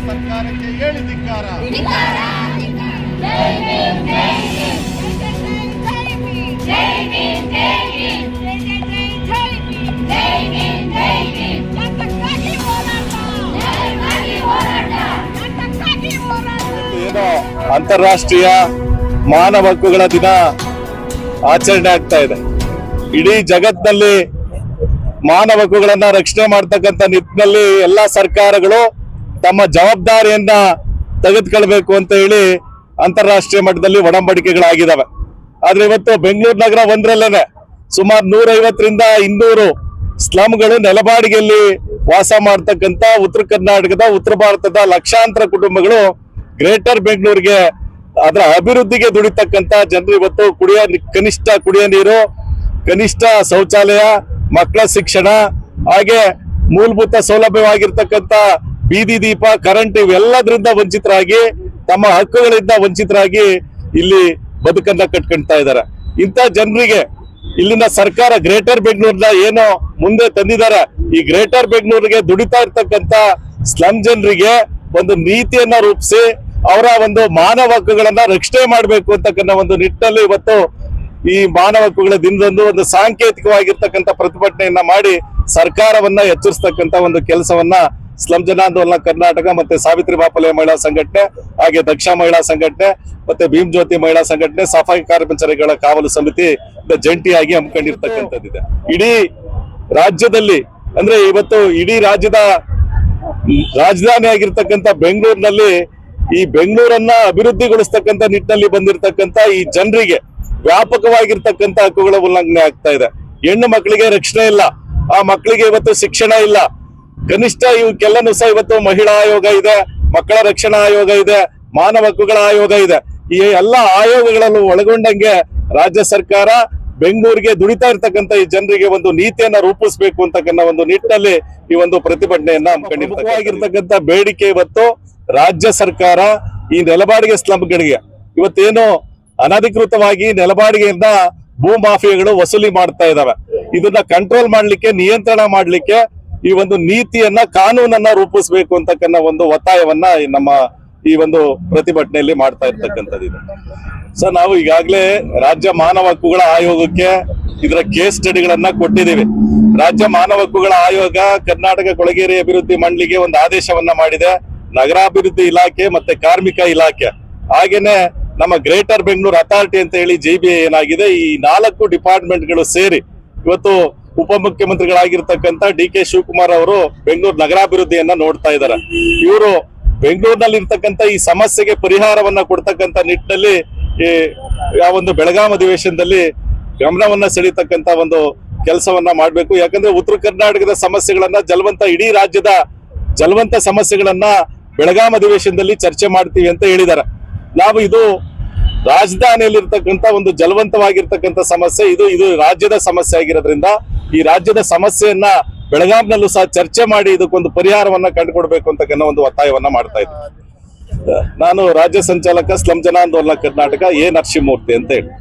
ಸರ್ಕಾರಕ್ಕೆ ಹೇಳಿ ಧಿಕ್ಕಾರ. ಏನೋ ಅಂತಾರಾಷ್ಟ್ರೀಯ ಮಾನವ ಹಕ್ಕುಗಳ ದಿನ ಆಚರಣೆ ಆಗ್ತಾ ಇದೆ. ಇಡೀ ಜಗತ್ತಿನಲ್ಲಿ ಮಾನವ ಹಕ್ಕುಗಳನ್ನ ರಕ್ಷಣೆ ಮಾಡ್ತಕ್ಕಂಥ ನಿಟ್ಟಿನಲ್ಲಿ ಎಲ್ಲಾ ಸರ್ಕಾರಗಳು ತಮ್ಮ ಜವಾಬ್ದಾರಿಯನ್ನ ತೆಗೆದುಕೊಳ್ಬೇಕು ಅಂತ ಹೇಳಿ ಅಂತಾರಾಷ್ಟ್ರೀಯ ಮಟ್ಟದಲ್ಲಿ ಒಡಂಬಡಿಕೆಗಳಾಗಿದ್ದಾವೆ. ಆದ್ರೆ ಇವತ್ತು ಬೆಂಗಳೂರು ನಗರ ಒಂದರಲ್ಲೇನೆ ಸುಮಾರು 150ರಿಂದ 200 ಸ್ಲಮ್ಗಳು ನೆಲಬಾಡಿಗೆಯಲ್ಲಿ ವಾಸ ಮಾಡ್ತಕ್ಕಂಥ ಉತ್ತರ ಕರ್ನಾಟಕದ ಉತ್ತರ ಭಾರತದ ಲಕ್ಷಾಂತರ ಕುಟುಂಬಗಳು ಗ್ರೇಟರ್ ಬೆಂಗಳೂರಿಗೆ ಅದರ ಅಭಿವೃದ್ಧಿಗೆ ದುಡಿತಕ್ಕಂಥ ಜನರು ಇವತ್ತು ಕನಿಷ್ಠ ಕುಡಿಯ ನೀರು, ಕನಿಷ್ಠ ಶೌಚಾಲಯ, ಮಕ್ಕಳ ಶಿಕ್ಷಣ, ಹಾಗೆ ಮೂಲಭೂತ ಸೌಲಭ್ಯವಾಗಿರ್ತಕ್ಕಂಥ ಬೀದಿ ದೀಪ, ಕರೆಂಟ್ ಇವೆಲ್ಲದರಿಂದ ವಂಚಿತರಾಗಿ, ತಮ್ಮ ಹಕ್ಕುಗಳಿಂದ ವಂಚಿತರಾಗಿ ಇಲ್ಲಿ ಬದುಕನ್ನ ಕಟ್ಕೊಳ್ತಾ ಇದ್ದಾರೆ. ಇಂಥ ಜನರಿಗೆ ಇಲ್ಲಿನ ಸರ್ಕಾರ ಗ್ರೇಟರ್ ಬೆಂಗಳೂರಿನ ಏನೋ ಮುಂದೆ ತಂದಿದ್ದಾರೆ. ಈ ಗ್ರೇಟರ್ ಬೆಂಗಳೂರಿಗೆ ದುಡಿತಾ ಇರ್ತಕ್ಕಂಥ ಸ್ಲಮ್ ಜನರಿಗೆ ಒಂದು ನೀತಿಯನ್ನ ರೂಪಿಸಿ ಅವರ ಒಂದು ಮಾನವ ಹಕ್ಕುಗಳನ್ನ ರಕ್ಷಣೆ ಮಾಡಬೇಕು ಅಂತಕ್ಕಂಥ ಒಂದು ನಿಟ್ಟಿನಲ್ಲಿ ಇವತ್ತು ಈ ಮಾನವ ಹಕ್ಕುಗಳ ದಿನದಂದು ಒಂದು ಸಾಂಕೇತಿಕವಾಗಿರ್ತಕ್ಕಂಥ ಪ್ರತಿಭಟನೆಯನ್ನ ಮಾಡಿ ಸರ್ಕಾರವನ್ನ ಎಚ್ಚರಿಸ್ತಕ್ಕಂಥ ಒಂದು ಕೆಲಸವನ್ನ ಸ್ಲಮ್ ಜನಾಂದೋಲನ ಕರ್ನಾಟಕ ಮತ್ತೆ ಸಾವಿತ್ರಿ ಬಾಪಲೆ ಮಹಿಳಾ ಸಂಘಟನೆ, ಹಾಗೆ ದಕ್ಷ ಮಹಿಳಾ ಸಂಘಟನೆ, ಮತ್ತೆ ಭೀಮ್ ಜ್ಯೋತಿ ಮಹಿಳಾ ಸಂಘಟನೆ, ಸಫಾಯಿ ಕರ್ಮಚಾರಿಗಳ ಕಾವಲು ಸಮಿತಿ ಜಂಟಿಯಾಗಿ ಹಮ್ಮಿಕೊಂಡಿರ್ತಕ್ಕಂಥದ್ದಿದೆ. ಇಡೀ ರಾಜ್ಯದಲ್ಲಿ ಅಂದ್ರೆ ಇವತ್ತು ಇಡೀ ರಾಜ್ಯದ ರಾಜಧಾನಿ ಆಗಿರ್ತಕ್ಕಂಥ ಬೆಂಗಳೂರಿನಲ್ಲಿ ಈ ಬೆಂಗಳೂರನ್ನ ಅಭಿವೃದ್ಧಿಗೊಳಿಸ್ತಕ್ಕಂಥ ನಿಟ್ಟಿನಲ್ಲಿ ಬಂದಿರತಕ್ಕಂಥ ಈ ಜನರಿಗೆ ವ್ಯಾಪಕವಾಗಿರ್ತಕ್ಕಂಥ ಹಕ್ಕುಗಳ ಉಲ್ಲಂಘನೆ ಆಗ್ತಾ ಇದೆ. ಹೆಣ್ಣು ಮಕ್ಕಳಿಗೆ ರಕ್ಷಣೆ ಇಲ್ಲ, ಆ ಮಕ್ಕಳಿಗೆ ಇವತ್ತು ಶಿಕ್ಷಣ ಇಲ್ಲ. ಕನಿಷ್ಠ ಇವಕ್ಕೆಲ್ಲನೂ ಸಹ ಇವತ್ತು ಮಹಿಳಾ ಆಯೋಗ ಇದೆ, ಮಕ್ಕಳ ರಕ್ಷಣಾ ಆಯೋಗ ಇದೆ, ಮಾನವ ಹಕ್ಕುಗಳ ಆಯೋಗ ಇದೆ. ಈ ಎಲ್ಲ ಆಯೋಗಗಳನ್ನು ಒಳಗೊಂಡಂಗೆ ರಾಜ್ಯ ಸರ್ಕಾರ ಬೆಂಗಳೂರಿಗೆ ದುಡಿತಾ ಇರ್ತಕ್ಕಂಥ ಈ ಜನರಿಗೆ ಒಂದು ನೀತಿಯನ್ನ ರೂಪಿಸಬೇಕು ಅಂತಕ್ಕಂಥ ಒಂದು ನಿಟ್ಟಿನಲ್ಲಿ ಈ ಒಂದು ಪ್ರತಿಭಟನೆಯನ್ನ ಹಮ್ಮಿಕೊಂಡಿರ್ತಕ್ಕಂಥ ಬೇಡಿಕೆ ಇವತ್ತು ರಾಜ್ಯ ಸರ್ಕಾರ ಈ ನೆಲಬಾಡಿಗೆ ಸ್ಲಮ್ಗಳಿಗೆ ಇವತ್ತೇನು ಅನಧಿಕೃತವಾಗಿ ನೆಲಬಾಡಿಗೆಯಿಂದ ಭೂ ಮಾಫಿಯಾಗಳು ವಸೂಲಿ ಮಾಡ್ತಾ ಇದಾವೆ, ಇದನ್ನ ಕಂಟ್ರೋಲ್ ಮಾಡ್ಲಿಕ್ಕೆ, ನಿಯಂತ್ರಣ ಮಾಡ್ಲಿಕ್ಕೆ ಈ ಒಂದು ನೀತಿಯನ್ನ, ಕಾನೂನನ್ನ ರೂಪಿಸಬೇಕು ಅಂತಕ್ಕಂಥ ಒಂದು ಒತ್ತಾಯವನ್ನ ನಮ್ಮ ಈ ಒಂದು ಪ್ರತಿಭಟನೆಯಲ್ಲಿ ಮಾಡ್ತಾ ಇರ್ತಕ್ಕಂಥದ್ದು. ಸರ್, ನಾವು ಈಗಾಗಲೇ ರಾಜ್ಯ ಮಾನವ ಹಕ್ಕುಗಳ ಆಯೋಗಕ್ಕೆ ಇದರ ಕೇಸ್ ಸ್ಟಡಿಗಳನ್ನ ಕೊಟ್ಟಿದ್ದೀವಿ. ರಾಜ್ಯ ಮಾನವ ಹಕ್ಕುಗಳ ಆಯೋಗ ಕರ್ನಾಟಕ ಕೊಳಗೇರಿ ಅಭಿವೃದ್ಧಿ ಮಂಡಳಿಗೆ ಒಂದು ಆದೇಶವನ್ನ ಮಾಡಿದೆ. ನಗರಾಭಿವೃದ್ಧಿ ಇಲಾಖೆ ಮತ್ತೆ ಕಾರ್ಮಿಕ ಇಲಾಖೆ, ಹಾಗೇನೆ ನಮ್ಮ ಗ್ರೇಟರ್ ಬೆಂಗಳೂರು ಅಥಾರಿಟಿ ಅಂತ ಹೇಳಿ JBA ಏನಾಗಿದೆ, ಈ 4 ಡಿಪಾರ್ಟ್ಮೆಂಟ್ಗಳು ಸೇರಿ ಇವತ್ತು ಉಪಮುಖ್ಯಮಂತ್ರಿಗಳಾಗಿರ್ತಕ್ಕಂಥ DK ಶಿವಕುಮಾರ್ ಅವರು ಬೆಂಗಳೂರು ನಗರಾಭಿವೃದ್ಧಿಯನ್ನ ನೋಡ್ತಾ ಇದ್ದಾರೆ. ಇವರು ಬೆಂಗಳೂರಿನಲ್ಲಿ ಇರ್ತಕ್ಕಂಥ ಈ ಸಮಸ್ಯೆಗೆ ಪರಿಹಾರವನ್ನ ಕೊಡ್ತಕ್ಕಂಥ ನಿಟ್ಟಿನಲ್ಲಿ ಆ ಒಂದು ಬೆಳಗಾಂ ಅಧಿವೇಶನದಲ್ಲಿ ಗಮನವನ್ನ ಸೆಳೀತಕ್ಕಂಥ ಒಂದು ಕೆಲಸವನ್ನ ಮಾಡ್ಬೇಕು. ಯಾಕಂದ್ರೆ ಉತ್ತರ ಕರ್ನಾಟಕದ ಸಮಸ್ಯೆಗಳನ್ನ ಇಡೀ ರಾಜ್ಯದ ಜಲವಂತ ಸಮಸ್ಯೆಗಳನ್ನ ಬೆಳಗಾಂ ಅಧಿವೇಶನದಲ್ಲಿ ಚರ್ಚೆ ಮಾಡ್ತೀವಿ ಅಂತ ಹೇಳಿದ್ದಾರೆ. ನಾವು ಇದು ರಾಜಧಾನಿಯಲ್ಲಿರ್ತಕ್ಕಂಥ ಒಂದು ಜಲವಂತವಾಗಿರ್ತಕ್ಕಂಥ ಸಮಸ್ಯೆ, ಇದು ರಾಜ್ಯದ ಸಮಸ್ಯೆ ಆಗಿರೋದ್ರಿಂದ ಈ ರಾಜ್ಯದ ಸಮಸ್ಯೆಯನ್ನ ಬೆಳಗಾಂನಲ್ಲೂ ಸಹ ಚರ್ಚೆ ಮಾಡಿ ಇದಕ್ಕೊಂದು ಪರಿಹಾರವನ್ನ ಕಂಡುಕೊಡ್ಬೇಕು ಅಂತಕ್ಕಂಥ ಒಂದು ಒತ್ತಾಯವನ್ನ ಮಾಡ್ತಾ ಇದ್ದೀನಿ. ನಾನು ರಾಜ್ಯ ಸಂಚಾಲಕ ಸ್ಲಮ್ ಜನಾಂದೋಲನ ಕರ್ನಾಟಕ A ನರಸಿಂಹಮೂರ್ತಿ ಅಂತ ಹೇಳಿ.